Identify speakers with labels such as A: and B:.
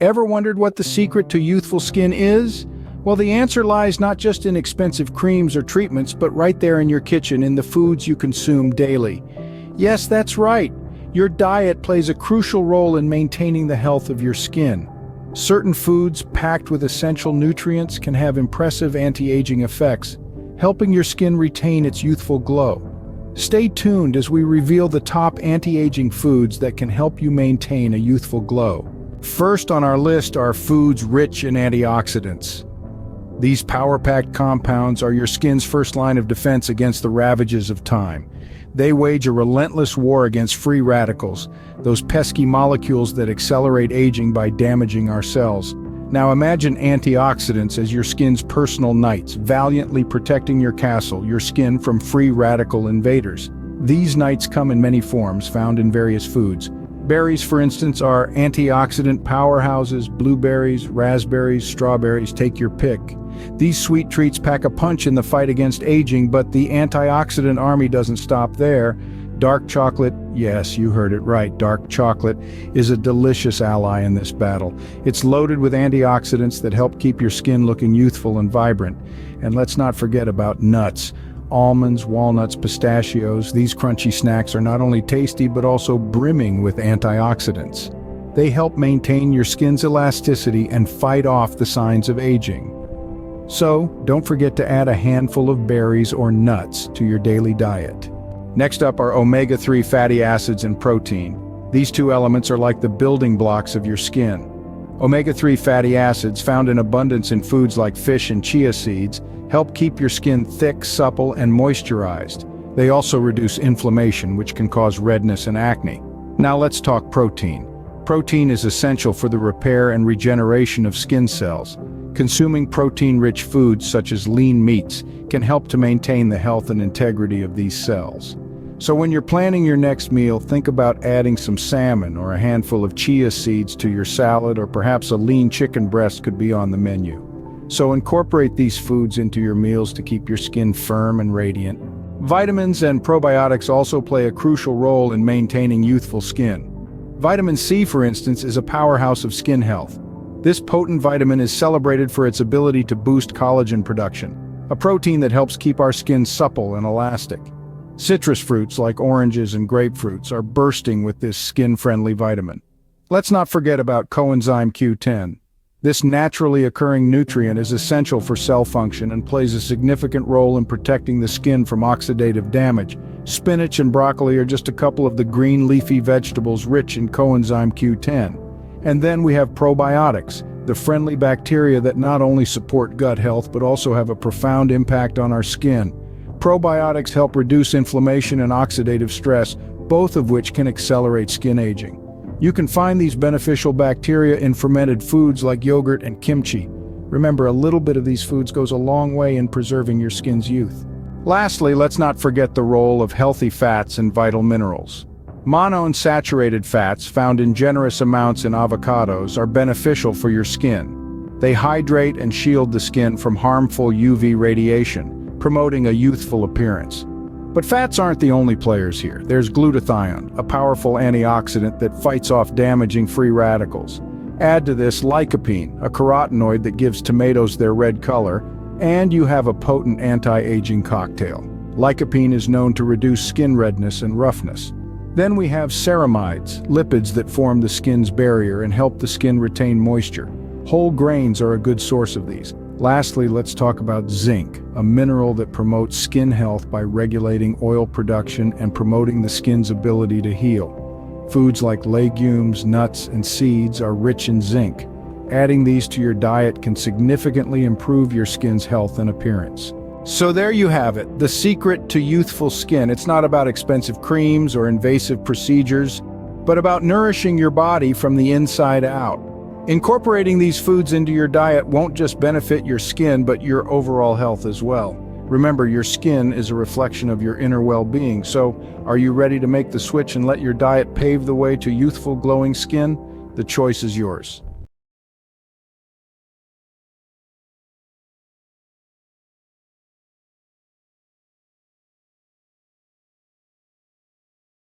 A: Ever wondered what the secret to youthful skin is? Well, the answer lies not just in expensive creams or treatments, but right there in your kitchen, in the foods you consume daily. Yes, that's right. Your diet plays a crucial role in maintaining the health of your skin. Certain foods packed with essential nutrients can have impressive anti-aging effects, helping your skin retain its youthful glow. Stay tuned as we reveal the top anti-aging foods that can help you maintain a youthful glow. First on our list are foods rich in antioxidants. These power-packed compounds are your skin's first line of defense against the ravages of time. They wage a relentless war against free radicals, those pesky molecules that accelerate aging by damaging our cells. Now imagine antioxidants as your skin's personal knights, valiantly protecting your castle, your skin, from free radical invaders. These knights come in many forms, found in various foods. Berries, for instance, are antioxidant powerhouses. Blueberries, raspberries, strawberries, take your pick. These sweet treats pack a punch in the fight against aging, but the antioxidant army doesn't stop there. Dark chocolate, yes, you heard it right, dark chocolate is a delicious ally in this battle. It's loaded with antioxidants that help keep your skin looking youthful and vibrant. And let's not forget about nuts. Almonds, walnuts, pistachios, these crunchy snacks are not only tasty but also brimming with antioxidants. They help maintain your skin's elasticity and fight off the signs of aging. So, don't forget to add a handful of berries or nuts to your daily diet. Next up are omega-3 fatty acids and protein. These two elements are like the building blocks of your skin. Omega-3 fatty acids, found in abundance in foods like fish and chia seeds, help keep your skin thick, supple, and moisturized. They also reduce inflammation, which can cause redness and acne. Now let's talk protein. Protein is essential for the repair and regeneration of skin cells. Consuming protein-rich foods such as lean meats can help to maintain the health and integrity of these cells. So when you're planning your next meal, think about adding some salmon or a handful of chia seeds to your salad, or perhaps a lean chicken breast could be on the menu. So incorporate these foods into your meals to keep your skin firm and radiant. Vitamins and probiotics also play a crucial role in maintaining youthful skin. Vitamin C, for instance, is a powerhouse of skin health. This potent vitamin is celebrated for its ability to boost collagen production, a protein that helps keep our skin supple and elastic. Citrus fruits like oranges and grapefruits are bursting with this skin-friendly vitamin. Let's not forget about coenzyme Q10. This naturally occurring nutrient is essential for cell function and plays a significant role in protecting the skin from oxidative damage. Spinach and broccoli are just a couple of the green leafy vegetables rich in coenzyme Q10. And then we have probiotics, the friendly bacteria that not only support gut health but also have a profound impact on our skin. Probiotics help reduce inflammation and oxidative stress, both of which can accelerate skin aging. You can find these beneficial bacteria in fermented foods like yogurt and kimchi. Remember, a little bit of these foods goes a long way in preserving your skin's youth. Lastly, let's not forget the role of healthy fats and vital minerals. Monounsaturated fats, found in generous amounts in avocados, are beneficial for your skin. They hydrate and shield the skin from harmful UV radiation, promoting a youthful appearance. But fats aren't the only players here. There's glutathione, a powerful antioxidant that fights off damaging free radicals. Add to this lycopene, a carotenoid that gives tomatoes their red color, and you have a potent anti-aging cocktail. Lycopene is known to reduce skin redness and roughness. Then we have ceramides, lipids that form the skin's barrier and help the skin retain moisture. Whole grains are a good source of these. Lastly, let's talk about zinc, a mineral that promotes skin health by regulating oil production and promoting the skin's ability to heal. Foods like legumes, nuts, and seeds are rich in zinc. Adding these to your diet can significantly improve your skin's health and appearance. So there you have it, the secret to youthful skin. It's not about expensive creams or invasive procedures, but about nourishing your body from the inside out. Incorporating these foods into your diet won't just benefit your skin, but your overall health as well. Remember, your skin is a reflection of your inner well-being, so are you ready to make the switch and let your diet pave the way to youthful, glowing skin? The choice is yours.